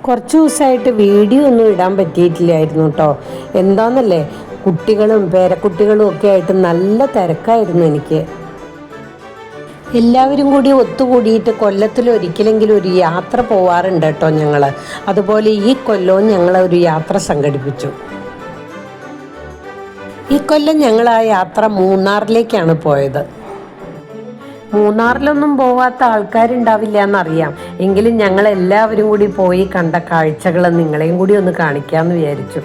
കുറച്ച് ദിവസമായിട്ട് വീഡിയോ ഒന്നും ഇടാൻ പറ്റിയിട്ടില്ലായിരുന്നു കേട്ടോ. എന്താണെന്നല്ലേ, കുട്ടികളും പേരക്കുട്ടികളും ഒക്കെ ആയിട്ട് നല്ല തിരക്കായിരുന്നു എനിക്ക്. എല്ലാവരും കൂടി ഒത്തുകൂടിയിട്ട് കൊല്ലത്തിലൊരിക്കലെങ്കിലും ഒരു യാത്ര പോവാറുണ്ട് കേട്ടോ ഞങ്ങൾ. അതുപോലെ ഈ കൊല്ലവും ഞങ്ങൾ ഒരു യാത്ര സംഘടിപ്പിച്ചു. ഈ കൊല്ലം ഞങ്ങൾ ആ യാത്ര മൂന്നാറിലേക്കാണ് പോയത്. മൂന്നാറിലൊന്നും പോവാത്ത ആൾക്കാരുണ്ടാവില്ല എന്നറിയാം, എങ്കിലും ഞങ്ങൾ എല്ലാവരും കൂടി പോയി കണ്ട കാഴ്ചകൾ നിങ്ങളെയും കൂടി ഒന്ന് കാണിക്കാമെന്ന് വിചാരിച്ചു.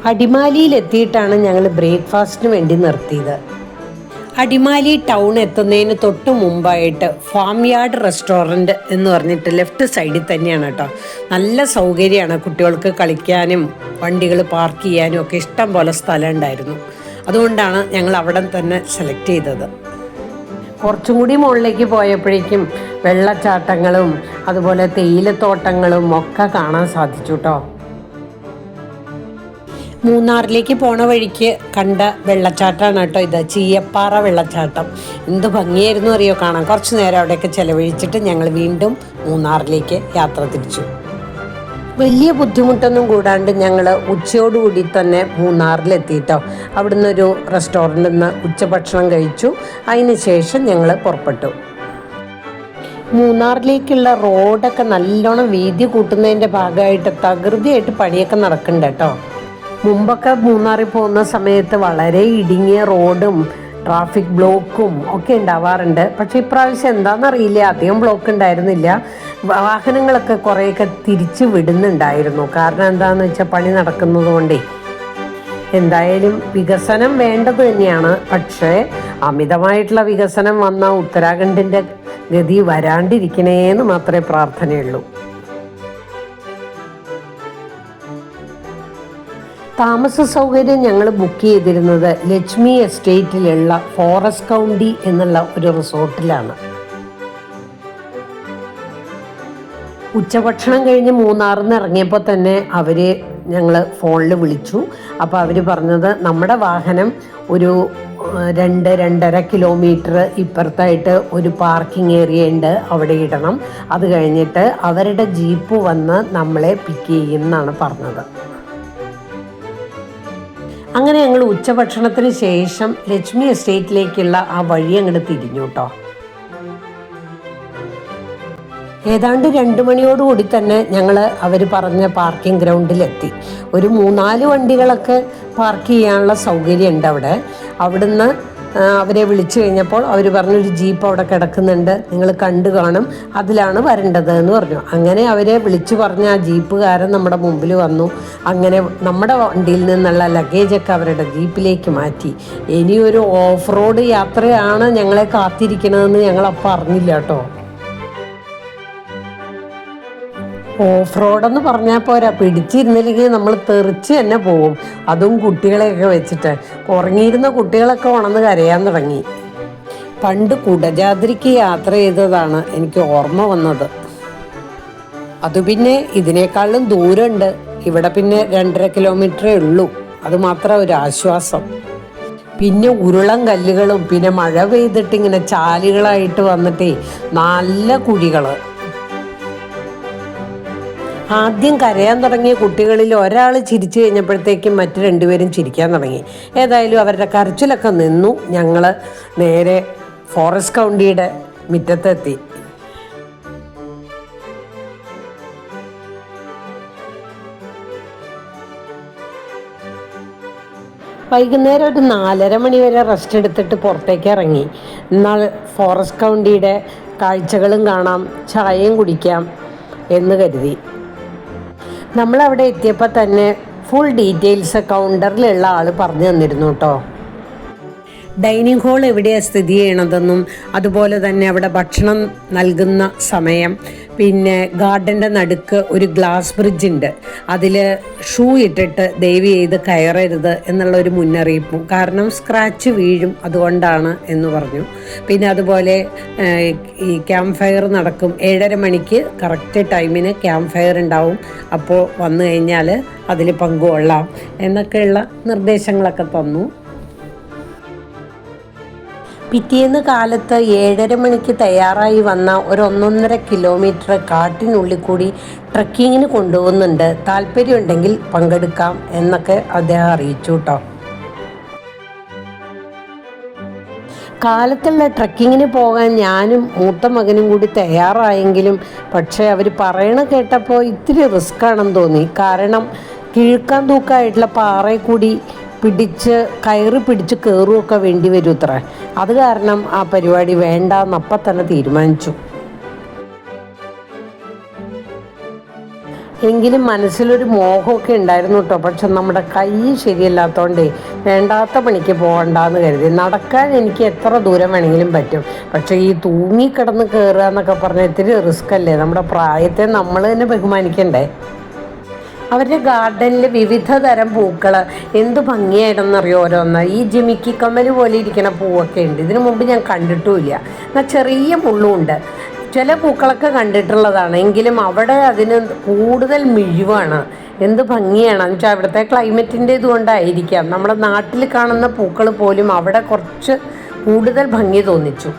അടിമാലിയിലെത്തിയിട്ടാണ് ഞങ്ങൾ ബ്രേക്ക്ഫാസ്റ്റിന് വേണ്ടി നിർത്തിയത്. അടിമാലി ടൗൺ എത്തുന്നതിന് തൊട്ട് മുമ്പായിട്ട് ഫാം യാർഡ് റെസ്റ്റോറൻറ്റ് എന്ന് പറഞ്ഞിട്ട് ലെഫ്റ്റ് സൈഡിൽ തന്നെയാണ് കേട്ടോ. നല്ല സൗകര്യമാണ്, കുട്ടികൾക്ക് കളിക്കാനും വണ്ടികൾ പാർക്ക് ചെയ്യാനും ഒക്കെ ഇഷ്ടം പോലെ സ്ഥലം ഉണ്ടായിരുന്നു. അതുകൊണ്ടാണ് ഞങ്ങൾ അവിടെ തന്നെ സെലക്ട് ചെയ്തത്. കുറച്ചും കൂടി മുകളിലേക്ക് പോയപ്പോഴേക്കും വെള്ളച്ചാട്ടങ്ങളും അതുപോലെ തേയിലത്തോട്ടങ്ങളും ഒക്കെ കാണാൻ സാധിച്ചു കേട്ടോ. മൂന്നാറിലേക്ക് പോണ വഴിക്ക് കണ്ട വെള്ളച്ചാട്ടമാണ് കേട്ടോ ഇത്, ചീയപ്പാറ വെള്ളച്ചാട്ടം. എന്ത് ഭംഗിയായിരുന്നു അറിയോ കാണാൻ. കുറച്ച് നേരം അവിടെയൊക്കെ ചിലവഴിച്ചിട്ട് ഞങ്ങൾ വീണ്ടും മൂന്നാറിലേക്ക് യാത്ര തിരിച്ചു. വലിയ ബുദ്ധിമുട്ടൊന്നും കൂടാണ്ട് ഞങ്ങൾ ഉച്ചയോടുകൂടി തന്നെ മൂന്നാറിലെത്തിയിട്ടോ. അവിടുന്ന് ഒരു റെസ്റ്റോറൻറ്റിൽ നിന്ന് ഉച്ചഭക്ഷണം കഴിച്ചു. അതിന് ശേഷം ഞങ്ങൾ പുറപ്പെട്ടു. മൂന്നാറിലേക്കുള്ള റോഡൊക്കെ നല്ലോണം വീതി കൂട്ടുന്നതിൻ്റെ ഭാഗമായിട്ട് തകൃതിയായിട്ട് പണിയൊക്കെ നടക്കുന്നുണ്ട് കേട്ടോ. മുമ്പൊക്കെ മൂന്നാറിൽ പോകുന്ന സമയത്ത് വളരെ ഇടുങ്ങിയ റോഡും ട്രാഫിക് ബ്ലോക്കും ഒക്കെ ഉണ്ടാവാറുണ്ട്. പക്ഷേ ഇപ്രാവശ്യം എന്താണെന്നറിയില്ല, അധികം ബ്ലോക്ക് ഉണ്ടായിരുന്നില്ല. വാഹനങ്ങളൊക്കെ കുറേയൊക്കെ തിരിച്ചു വിടുന്നുണ്ടായിരുന്നു. കാരണം എന്താണെന്ന് വെച്ചാൽ പണി നടക്കുന്നത് കൊണ്ടേ. എന്തായാലും വികസനം വേണ്ടത് തന്നെയാണ്, പക്ഷേ അമിതമായിട്ടുള്ള വികസനം വന്ന ഉത്തരാഖണ്ഡിൻ്റെ ഗതി വരാണ്ടിരിക്കണേന്ന് മാത്രമേ പ്രാർത്ഥനയുള്ളൂ. താമസ സൗകര്യം ഞങ്ങൾ ബുക്ക് ചെയ്തിരുന്നത് ലക്ഷ്മി എസ്റ്റേറ്റിലുള്ള ഫോറസ്റ്റ് കൗണ്ടി എന്നുള്ള ഒരു റിസോർട്ടിലാണ്. ഉച്ചഭക്ഷണം കഴിഞ്ഞ് മൂന്നാറിൽ നിന്ന് ഇറങ്ങിയപ്പോൾ തന്നെ ഞങ്ങൾ ഫോണിൽ വിളിച്ചു. അപ്പോൾ അവർ പറഞ്ഞത് നമ്മുടെ വാഹനം ഒരു 2-2.5 കിലോമീറ്റർ ഇപ്പുറത്തായിട്ട് ഒരു പാർക്കിംഗ് ഏരിയ ഉണ്ട്, അവിടെ ഇടണം. അത് കഴിഞ്ഞിട്ട് അവരുടെ ജീപ്പ് വന്ന് നമ്മളെ പിക്ക് ചെയ്യുമെന്നാണ് പറഞ്ഞത്. അങ്ങനെ ഞങ്ങൾ ഉച്ചഭക്ഷണത്തിന് ശേഷം ലക്ഷ്മി എസ്റ്റേറ്റിലേക്കുള്ള ആ വഴി അങ്ങോട്ട് തിരിഞ്ഞു കേട്ടോ. ഏതാണ്ട് 2 മണിയോടുകൂടി തന്നെ ഞങ്ങൾ അവർ പറഞ്ഞ പാർക്കിംഗ് ഗ്രൗണ്ടിലെത്തി. ഒരു 3-4 വണ്ടികളൊക്കെ പാർക്ക് ചെയ്യാനുള്ള സൗകര്യം ഉണ്ട് അവിടെ. അവിടുന്ന് അവരെ വിളിച്ചു കഴിഞ്ഞപ്പോൾ അവർ പറഞ്ഞൊരു ജീപ്പ് അവിടെ കിടക്കുന്നുണ്ട്, നിങ്ങൾ കണ്ടു കാണും, അതിലാണ് വരേണ്ടത് എന്ന് പറഞ്ഞു. അങ്ങനെ അവരെ വിളിച്ചു പറഞ്ഞ ആ ജീപ്പുകാരൻ നമ്മുടെ മുമ്പിൽ വന്നു. അങ്ങനെ നമ്മുടെ വണ്ടിയിൽ നിന്നുള്ള ലഗേജൊക്കെ അവരുടെ ജീപ്പിലേക്ക് മാറ്റി. ഇനിയൊരു ഓഫ് റോഡ് യാത്രയാണ് ഞങ്ങളെ കാത്തിരിക്കണതെന്ന് ഞങ്ങളപ്പോൾ അറിഞ്ഞില്ല കേട്ടോ. ഓഫ് റോഡെന്ന് പറഞ്ഞാൽ പോരാ, പിടിച്ചിരുന്നില്ലെങ്കിൽ നമ്മൾ തെറിച്ച് തന്നെ പോവും. അതും കുട്ടികളെയൊക്കെ വെച്ചിട്ട്. ഉറങ്ങിയിരുന്ന കുട്ടികളൊക്കെ ഉണർന്ന് കരയാൻ തുടങ്ങി. പണ്ട് കുടജാദ്രിക്ക് യാത്ര ചെയ്തതാണ് എനിക്ക് ഓർമ്മ വന്നത്. അത് പിന്നെ ഇതിനേക്കാളും ദൂരമുണ്ട്. ഇവിടെ പിന്നെ 2.5 കിലോമീറ്ററേ ഉള്ളൂ. അതുമാത്രം ഒരു ആശ്വാസം. പിന്നെ ഉരുളം കല്ലുകളും പിന്നെ മഴ പെയ്തിട്ട് ഇങ്ങനെ ചാലുകളായിട്ട് വന്നിട്ടേ നല്ല കുഴികൾ. ആദ്യം കരയാൻ തുടങ്ങിയ കുട്ടികളിൽ ഒരാൾ ചിരിച്ചു കഴിഞ്ഞപ്പോഴത്തേക്കും മറ്റു 2 പേരും ചിരിക്കാൻ തുടങ്ങി. ഏതായാലും അവരുടെ കരച്ചിലൊക്കെ നിന്നു. ഞങ്ങൾ നേരെ ഫോറസ്റ്റ് കൗണ്ടിയുടെ മുറ്റത്തെത്തി. വൈകുന്നേരം ഒരു 4:30 മണി വരെ റെസ്റ്റ് എടുത്തിട്ട് പുറത്തേക്ക് ഇറങ്ങി. എന്നാൽ ഫോറസ്റ്റ് കൗണ്ടിയുടെ കാഴ്ചകളും കാണാം, ചായയും കുടിക്കാം എന്ന് കരുതി. നമ്മളവിടെ എത്തിയപ്പോൾ തന്നെ ഫുൾ ഡീറ്റെയിൽസ് കൗണ്ടറിലുള്ള ആൾ പറഞ്ഞു തന്നിരുന്നു കേട്ടോ. ഡൈനിങ് ഹാൾ എവിടെയാണ് സ്ഥിതി ചെയ്യണതെന്നും അതുപോലെ തന്നെ അവിടെ ഭക്ഷണം നൽകുന്ന സമയം, പിന്നെ ഗാർഡൻ്റെ നടുക്ക് ഒരു ഗ്ലാസ് ബ്രിഡ്ജ് ഉണ്ട്, അതിൽ ഷൂ ഇട്ടിട്ട് ദയവ് ചെയ്ത് കയറരുത് എന്നുള്ളൊരു മുന്നറിയിപ്പും, കാരണം സ്ക്രാച്ച് വീഴും, അതുകൊണ്ടാണ് എന്ന് പറഞ്ഞു. പിന്നെ അതുപോലെ ഈ ക്യാമ്പ് ഫയർ നടക്കും, 7:30 മണിക്ക് കറക്റ്റ് ടൈമിന് ക്യാമ്പ് ഫയർ ഉണ്ടാവും, അപ്പോൾ വന്നു കഴിഞ്ഞാൽ അതിൽ പങ്കുകൊള്ളാം എന്നൊക്കെയുള്ള നിർദ്ദേശങ്ങളൊക്കെ തന്നു. പിറ്റേന്ന് കാലത്ത് 7:30 തയ്യാറായി വന്ന ഒരു 1.5 കിലോമീറ്റർ കാട്ടിനുള്ളിൽ കൂടി ട്രക്കിങ്ങിന് കൊണ്ടുപോകുന്നുണ്ട്, താല്പര്യമുണ്ടെങ്കിൽ പങ്കെടുക്കാം എന്നൊക്കെ അദ്ദേഹം അറിയിച്ചു കേട്ടോ. കാലത്തുള്ള ട്രക്കിങ്ങിന് പോകാൻ ഞാനും മൂത്ത മകനും കൂടി തയ്യാറായെങ്കിലും പക്ഷേ അവർ പറയണ കേട്ടപ്പോൾ ഇത്തിരി റിസ്ക് ആണെന്ന് തോന്നി. കാരണം കിഴുക്കാൻ തൂക്കായിട്ടുള്ള പാറയിൽ കൂടി കയറി പിടിച്ച് കയറുമൊക്കെ വേണ്ടി വരും അത്ര. അത് കാരണം ആ പരിപാടി വേണ്ടെന്നപ്പം തന്നെ തീരുമാനിച്ചു. എങ്കിലും മനസ്സിലൊരു മോഹമൊക്കെ ഉണ്ടായിരുന്നു കേട്ടോ. പക്ഷെ നമ്മുടെ കൈ ശരിയല്ലാത്തതുകൊണ്ടേ വേണ്ടാത്ത പണിക്ക് പോകണ്ടെന്ന് കരുതി. നടക്കാൻ എനിക്ക് എത്ര ദൂരം വേണമെങ്കിലും പറ്റും. പക്ഷേ ഈ തൂങ്ങിക്കിടന്ന് കയറുക എന്നൊക്കെ പറഞ്ഞാൽ ഇത്തിരി റിസ്ക് അല്ലേ. നമ്മുടെ പ്രായത്തെ നമ്മൾ തന്നെ ബഹുമാനിക്കണ്ടേ. അവരുടെ ഗാർഡനിൽ വിവിധ തരം പൂക്കൾ എന്ത് ഭംഗിയായിട്ടെന്നറിയോ ഓരോന്ന്. ഈ ജിമിക്കി കമ്മൽ പോലെ ഇരിക്കുന്ന പൂവൊക്കെ ഉണ്ട്. ഇതിനു മുമ്പ് ഞാൻ കണ്ടിട്ടുമില്ല. എന്നാൽ ചെറിയ മുള്ളുമുണ്ട്. ചില പൂക്കളൊക്കെ കണ്ടിട്ടുള്ളതാണ്, എങ്കിലും അവിടെ അതിന് കൂടുതൽ മിഴിവാണ്. എന്ത് ഭംഗിയാണ് വെച്ചാൽ അവിടുത്തെ ക്ലൈമറ്റിൻ്റെ ഇതുകൊണ്ടായിരിക്കാം നമ്മുടെ നാട്ടിൽ കാണുന്ന പൂക്കൾ പോലും അവിടെ കുറച്ച് കൂടുതൽ ഭംഗി തോന്നിച്ചു.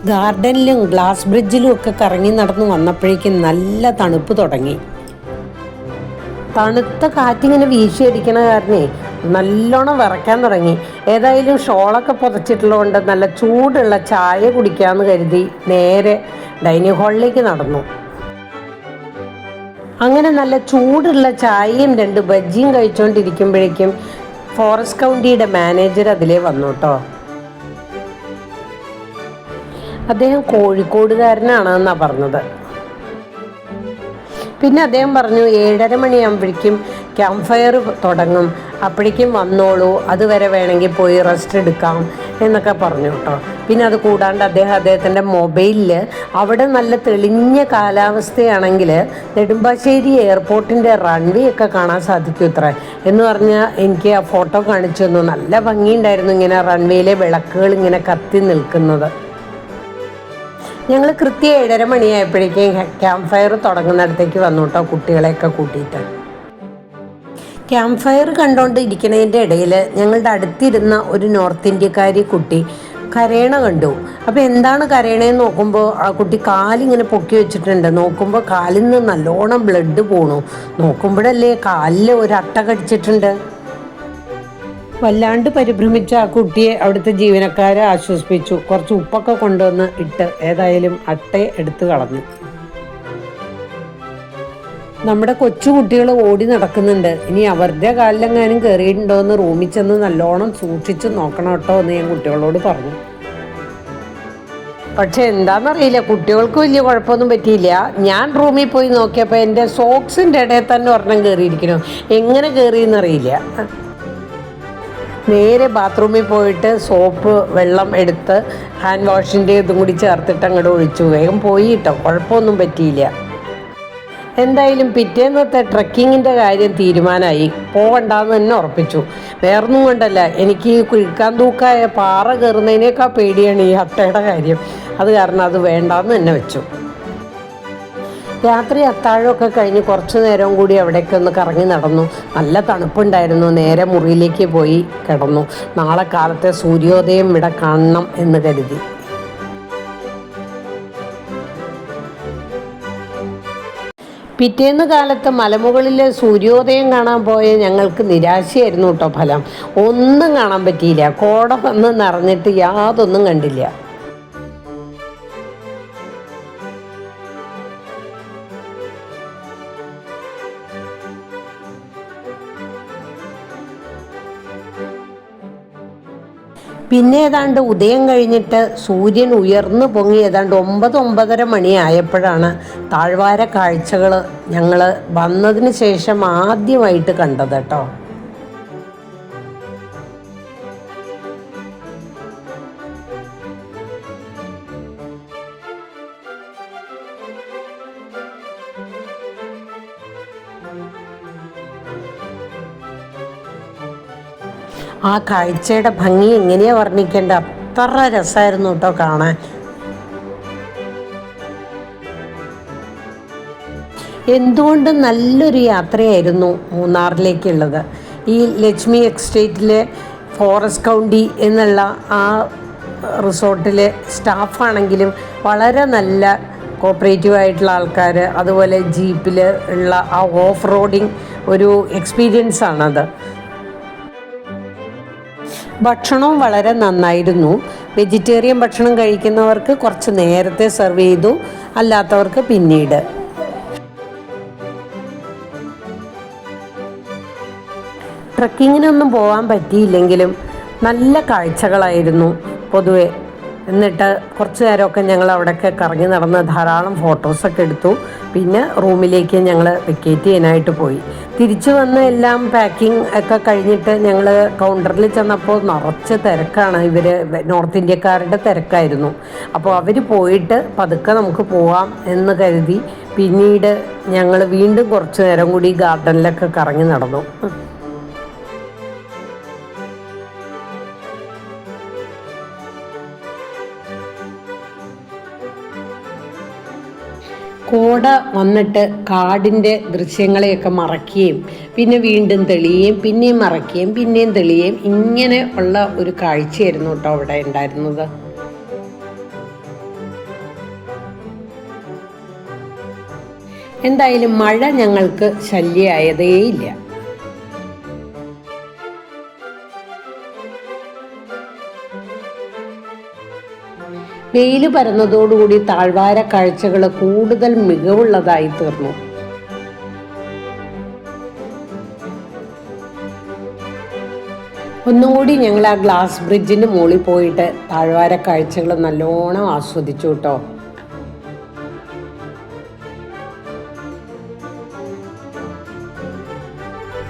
ഗാർഡനിലും ഗ്ലാസ് ബ്രിഡ്ജിലും ഒക്കെ കറങ്ങി നടന്ന് വന്നപ്പോഴേക്കും നല്ല തണുപ്പ് തുടങ്ങി. തണുത്ത കാറ്റിങ്ങനെ വീശിയടിക്കണ കാരണേ നല്ലോണം വിറയ്ക്കാൻ തുടങ്ങി. ഏതായാലും ഷോളൊക്കെ പുതച്ചിട്ടുള്ളതുകൊണ്ട് നല്ല ചൂടുള്ള ചായ കുടിക്കാമെന്ന് കരുതി നേരെ ഡൈനിങ് ഹാളിലേക്ക് നടന്നു. അങ്ങനെ നല്ല ചൂടുള്ള ചായയും 2 ബജ്ജിയും കഴിച്ചുകൊണ്ടിരിക്കുമ്പോഴേക്കും ഫോറസ്റ്റ് കൗണ്ടിയുടെ മാനേജർ അതിലേ വന്നു കേട്ടോ. അദ്ദേഹം കോഴിക്കോടുകാരനാണെന്നാണ് പറഞ്ഞത്. പിന്നെ അദ്ദേഹം പറഞ്ഞു 7:30 മണിയാകുമ്പോഴേക്കും ക്യാമ്പ് ഫയർ തുടങ്ങും, അപ്പോഴേക്കും വന്നോളൂ, അതുവരെ വേണമെങ്കിൽ പോയി റെസ്റ്റ് എടുക്കാം എന്നൊക്കെ പറഞ്ഞു കേട്ടോ. പിന്നെ അത് കൂടാണ്ട് അദ്ദേഹത്തിൻ്റെ മൊബൈലിൽ അവിടെ നല്ല തെളിഞ്ഞ കാലാവസ്ഥയാണെങ്കിൽ നെടുമ്പാശ്ശേരി എയർപോർട്ടിൻ്റെ റൺവേ ഒക്കെ കാണാൻ സാധിക്കും ഇത്ര എന്ന് പറഞ്ഞാൽ എനിക്ക് ആ ഫോട്ടോ കാണിച്ചു തന്നു. നല്ല ഭംഗിയുണ്ടായിരുന്നു ഇങ്ങനെ റൺവേയിലെ വിളക്കുകൾ ഇങ്ങനെ കത്തി നിൽക്കുന്നത്. ഞങ്ങൾ കൃത്യം 7:30 മണിയായപ്പോഴേക്കും ക്യാമ്പ് ഫയർ തുടങ്ങുന്നിടത്തേക്ക് വന്നു കേട്ടോ, കുട്ടികളെയൊക്കെ കൂട്ടിയിട്ട്. ക്യാമ്പ് ഫയർ കണ്ടുകൊണ്ട് ഇരിക്കുന്നതിൻ്റെ ഇടയിൽ ഞങ്ങളുടെ അടുത്തിരുന്ന ഒരു നോർത്ത് ഇന്ത്യക്കാരി കുട്ടി കരയണ കണ്ടു. അപ്പോൾ എന്താണ് കരയണേന്ന് നോക്കുമ്പോൾ ആ കുട്ടി കാലിങ്ങനെ പൊക്കി വെച്ചിട്ടുണ്ട്. നോക്കുമ്പോൾ കാലിൽ നിന്ന് നല്ലോണം ബ്ലഡ് പോണു. നോക്കുമ്പോഴല്ലേ കാലിൽ ഒരു അട്ട കടിച്ചിട്ടുണ്ട്. വല്ലാണ്ട് പരിഭ്രമിച്ച ആ കുട്ടിയെ അവിടുത്തെ ജീവനക്കാരെ ആശ്വസിപ്പിച്ചു. കുറച്ച് ഉപ്പൊക്കെ കൊണ്ടുവന്ന് ഇട്ട് ഏതായാലും അട്ടയെ എടുത്തു കളഞ്ഞു. നമ്മുടെ കൊച്ചു കുട്ടികൾ ഓടി നടക്കുന്നുണ്ട്. ഇനി അവരുടെ കാലിലെങ്ങാനും കയറിയിട്ടുണ്ടോ എന്ന് റൂമിൽ ചെന്ന് നല്ലോണം സൂക്ഷിച്ച് നോക്കണം കേട്ടോ എന്ന് ഞാൻ കുട്ടികളോട് പറഞ്ഞു. പക്ഷെ എന്താണെന്നറിയില്ല, കുട്ടികൾക്ക് വലിയ കുഴപ്പമൊന്നും പറ്റിയില്ല. ഞാൻ റൂമിൽ പോയി നോക്കിയപ്പോൾ എൻ്റെ സോക്സിൻ്റെ ഇടയിൽ തന്നെ ഒരെണ്ണം കയറിയിരിക്കണു. എങ്ങനെ കയറിയെന്നറിയില്ല. നേരെ ബാത്റൂമിൽ പോയിട്ട് സോപ്പ് വെള്ളം എടുത്ത് ഹാൻഡ് വാഷിൻ്റെ ഇതും കൂടി ചേർത്തിട്ട് അങ്ങോട്ട് ഒഴിച്ചു. വേഗം പോയി കേട്ടോ, കുഴപ്പമൊന്നും പറ്റിയില്ല. എന്തായാലും പിറ്റേന്നത്തെ ട്രക്കിങ്ങിൻ്റെ കാര്യം തീരുമാനമായി. പോകണ്ടെന്ന് തന്നെ ഉറപ്പിച്ചു. വേറൊന്നും കൊണ്ടല്ല, എനിക്ക് ഈ കുഴിക്കാൻ തൂക്കായ പാറ കയറുന്നതിനേക്കാൾ പേടിയാണ് ഈ അട്ടയുടെ കാര്യം. അത് കാരണം അത് വേണ്ടാന്ന് തന്നെ വെച്ചു. രാത്രി അത്താഴമൊക്കെ കഴിഞ്ഞ് കുറച്ച് നേരം കൂടി അവിടേക്ക് ഒന്ന് കറങ്ങി നടന്നു. നല്ല തണുപ്പുണ്ടായിരുന്നു. നേരെ മുറിയിലേക്ക് പോയി കിടന്നു. നാളെ കാലത്തെ സൂര്യോദയം ഇവിടെ കാണണം എന്ന് കരുതി. പിറ്റേന്ന് കാലത്ത് മലമുകളിലെ സൂര്യോദയം കാണാൻ പോയ ഞങ്ങൾക്ക് നിരാശയായിരുന്നു കേട്ടോ ഫലം. ഒന്നും കാണാൻ പറ്റിയില്ല. കോട വന്ന് നിറഞ്ഞിട്ട് യാതൊന്നും കണ്ടില്ല. പിന്നെ ഏതാണ്ട് ഉദയം കഴിഞ്ഞിട്ട് സൂര്യൻ ഉയർന്നു പൊങ്ങി ഏതാണ്ട് 9-9:30 മണിയായപ്പോഴാണ് താഴ്വാര കാഴ്ചകൾ ഞങ്ങൾ വന്നതിന് ശേഷം ആദ്യമായിട്ട് കണ്ടത് കേട്ടോ. ആ കാഴ്ചയുടെ ഭംഗി എങ്ങനെയാ വർണ്ണിക്കേണ്ട, അത്ര രസമായിരുന്നു കേട്ടോ കാണാൻ. എന്തുകൊണ്ടും നല്ലൊരു യാത്രയായിരുന്നു മൂന്നാറിലേക്കുള്ളത്. ഈ ലക്ഷ്മി എസ്റ്റേറ്റിലെ ഫോറസ്റ്റ് കൗണ്ടി എന്നുള്ള ആ റിസോർട്ടിലെ സ്റ്റാഫാണെങ്കിലും വളരെ നല്ല കോപ്പറേറ്റീവ് ആയിട്ടുള്ള ആൾക്കാർ, അതുപോലെ ജീപ്പിൽ ഉള്ള ആ ഓഫ് റോഡിങ് ഒരു എക്സ്പീരിയൻസ് ആണത്. ഭക്ഷണവും വളരെ നന്നായിരുന്നു. വെജിറ്റേറിയൻ ഭക്ഷണം കഴിക്കുന്നവർക്ക് കുറച്ച് നേരത്തെ സെർവ് ചെയ്തു, അല്ലാത്തവർക്ക് പിന്നീട്. ട്രക്കിങ്ങിനൊന്നും പോകാൻ പറ്റിയില്ലെങ്കിലും നല്ല കാഴ്ചകളായിരുന്നു പൊതുവെ. എന്നിട്ട് കുറച്ച് നേരമൊക്കെ ഞങ്ങൾ അവിടെയൊക്കെ കറങ്ങി നടന്ന് ധാരാളം ഫോട്ടോസൊക്കെ എടുത്തു. പിന്നെ റൂമിലേക്ക് ഞങ്ങൾ വെക്കേറ്റ് ചെയ്യാനായിട്ട് പോയി. തിരിച്ചു വന്ന് എല്ലാം പാക്കിംഗ് ഒക്കെ കഴിഞ്ഞിട്ട് ഞങ്ങൾ കൗണ്ടറിൽ ചെന്നപ്പോൾ നിറച്ച് തിരക്കാണ്. നോർത്ത് ഇന്ത്യക്കാരുടെ തിരക്കായിരുന്നു. അപ്പോൾ അവർ പോയിട്ട് പതുക്കെ നമുക്ക് പോവാം എന്ന് കരുതി പിന്നീട് ഞങ്ങൾ വീണ്ടും കുറച്ച് നേരം കൂടി ഗാർഡനിലൊക്കെ കറങ്ങി നടന്നു. കോട വന്നിട്ട് കാടിൻ്റെ ദൃശ്യങ്ങളെയൊക്കെ മറയ്ക്കുകയും പിന്നെ വീണ്ടും തെളിയുകയും പിന്നെയും മറയ്ക്കുകയും പിന്നെയും തെളിയുകയും ഇങ്ങനെ ഉള്ള ഒരു കാഴ്ചയായിരുന്നു കേട്ടോ അവിടെ ഉണ്ടായിരുന്നത്. എന്തായാലും മഴ ഞങ്ങൾക്ക് ശല്യമായതേയില്ല. വെയിൽ പരന്നതോടുകൂടി താഴ്വാര കാഴ്ചകൾ കൂടുതൽ മികവുള്ളതായി തീർന്നു. ഒന്നും കൂടി ഞങ്ങൾ ആ ഗ്ലാസ് ബ്രിഡ്ജിന് മുകളിൽ പോയിട്ട് താഴ്വാര കാഴ്ചകൾ നല്ലോണം ആസ്വദിച്ചു കേട്ടോ.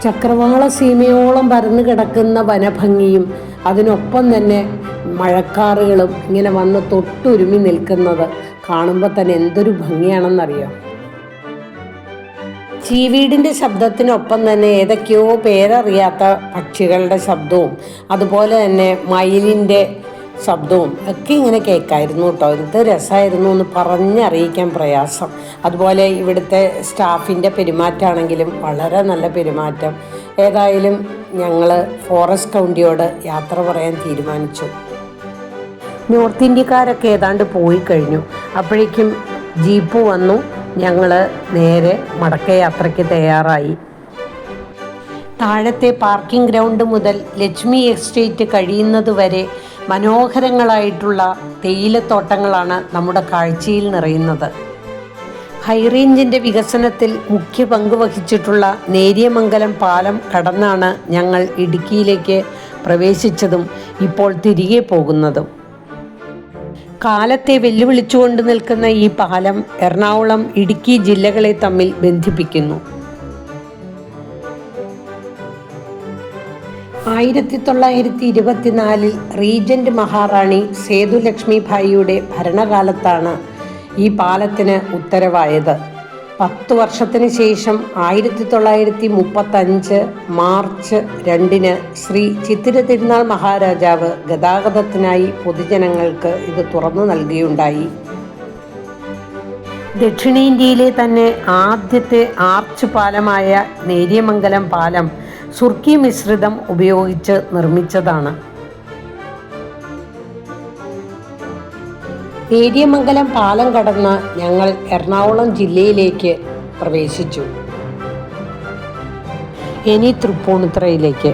ചക്രവാള സീമയോളം പരന്നു കിടക്കുന്ന വനഭംഗിയും അതിനൊപ്പം തന്നെ മഴക്കാറുകളും ഇങ്ങനെ വന്ന് തൊട്ടുരുമി നിൽക്കുന്നത് കാണുമ്പോൾ തന്നെ എന്തൊരു ഭംഗിയാണെന്നറിയാം. ചീവീടിൻ്റെ ശബ്ദത്തിനൊപ്പം തന്നെ ഏതൊക്കെയോ പേരറിയാത്ത പക്ഷികളുടെ ശബ്ദവും അതുപോലെ തന്നെ മയിലിൻ്റെ ശബ്ദവും ഒക്കെ ഇങ്ങനെ കേൾക്കായിരുന്നു കേട്ടോ. എന്ത് രസമായിരുന്നു എന്ന് പറഞ്ഞറിയിക്കാൻ പ്രയാസം. അതുപോലെ ഇവിടുത്തെ സ്റ്റാഫിൻ്റെ പെരുമാറ്റമാണെങ്കിലും വളരെ നല്ല പെരുമാറ്റം. ഏതായാലും ഞങ്ങൾ ഫോറസ്റ്റ് കൗണ്ടിയോട് യാത്ര പറയാൻ തീരുമാനിച്ചു. നോർത്ത് ഇന്ത്യക്കാരൊക്കെ ഏതാണ്ട് പോയി കഴിഞ്ഞു. അപ്പോഴേക്കും ജീപ്പ് വന്നു. ഞങ്ങൾ നേരെ മടക്കയാത്രയ്ക്ക് തയ്യാറായി. താഴത്തെ പാർക്കിംഗ് ഗ്രൗണ്ട് മുതൽ ലക്ഷ്മി എസ്റ്റേറ്റ് കഴിയുന്നതുവരെ മനോഹരങ്ങളായിട്ടുള്ള തേയിലത്തോട്ടങ്ങളാണ് നമ്മുടെ കാഴ്ചയിൽ നിറയുന്നത്. ഹൈറേഞ്ചിൻ്റെ വികസനത്തിൽ മുഖ്യ പങ്ക് വഹിച്ചിട്ടുള്ള നേര്യമംഗലം പാലം കടന്നാണ് ഞങ്ങൾ ഇടുക്കിയിലേക്ക് പ്രവേശിച്ചതും ഇപ്പോൾ തിരികെ പോകുന്നതും. കാലത്തെ വെല്ലുവിളിച്ചുകൊണ്ട് നിൽക്കുന്ന ഈ പാലം എറണാകുളം, ഇടുക്കി ജില്ലകളെ തമ്മിൽ ബന്ധിപ്പിക്കുന്നു. 1924 റീജന്റ് മഹാറാണി സേതുലക്ഷ്മിഭായിയുടെ ഭരണകാലത്താണ് ഈ പാലത്തിന് ഉത്തരവായത്. 10 വർഷത്തിന് ശേഷം 1935 മാർച്ച് 2 ശ്രീ ചിത്തിര തിരുനാൾ മഹാരാജാവ് ഗതാഗതത്തിനായി പൊതുജനങ്ങൾക്ക് ഇത് തുറന്നു നൽകുകയുണ്ടായി. ദക്ഷിണേന്ത്യയിലെ തന്നെ ആദ്യത്തെ ആർച്ച് പാലമായ നേര്യമംഗലം പാലം സുർക്കി മിശ്രിതം ഉപയോഗിച്ച് നിർമ്മിച്ചതാണ്. നേര്യമംഗലം പാലം കടന്ന് ഞങ്ങൾ എറണാകുളം ജില്ലയിലേക്ക് പ്രവേശിച്ചു. ഇനി തൃപ്പൂണിത്തുറയിലേക്ക്.